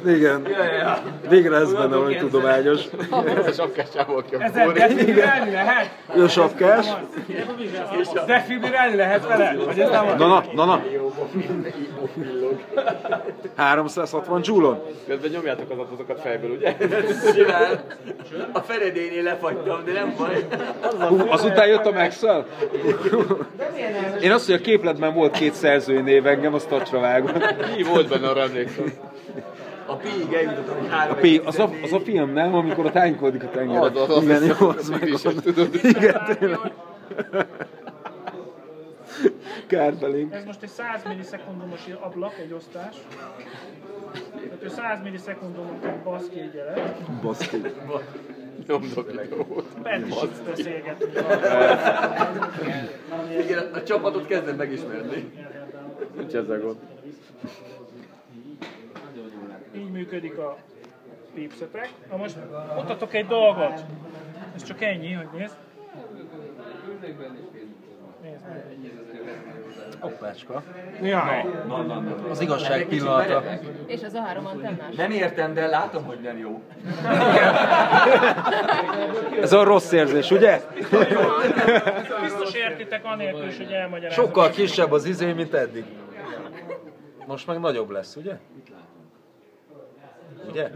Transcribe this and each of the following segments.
Igen. Végre ez benne valami tudományos. Ez a sapkásával kell. Ezen defibrilálni lehet? Ő sapkás. Defibrilálni lehet vele? Vagy ez nem van? Na. 360 joule-on. Közben nyomjátok az adatokat fejből, ugye? A Feredénél lefagytam, de nem baj. Azután jött a Maxwell? Én azt, hogy a képletben volt 2 szerzői név, engem azt tacsra vágott. Mi volt benne, arra emlékszem? A Pi-ig eljutottam, hogy 3 A Pi, az a film, nem? Amikor ott hánykódik a tengeren. Az igen, jó, az megvan. Igen, tényleg. Kárbelénk. Ez most egy 100 millisekundumos ablak, egy osztás. Tehát ő 100 millisekundumon basz ki egy jelet. Baszki. Nyomdok videót. Bent is beszélgetünk. Igen, a csapatot kezdem megismerni. Nincs ezzel gond. Így működik a pípszetek. Na most mutatok egy dolgot. Ez csak ennyi, hogy nézd. Nézd meg. Hoppácska. Jaj. Az igazság pillanata. És az a 3 antennás. Nem értem, de látom, hogy nem jó. Ez a rossz érzés, ugye? Biztos értitek anélkül is, hogy elmagyarázom. Sokkal kisebb az izé, mint eddig. Most meg nagyobb lesz, ugye? Ugye?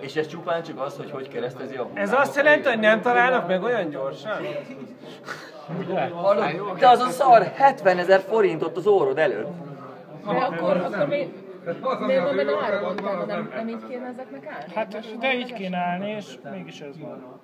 És ez csupán csak az, hogy keresztezi a... Ez azt jelenti, hogy nem találnak meg olyan gyorsan? De az a szar 70 000 forintot az órod előtt. De akkor miért van benne 3 antenna? Nem így kéne ezeknek állni? Hát, de így kéne állni, és mégis ez van.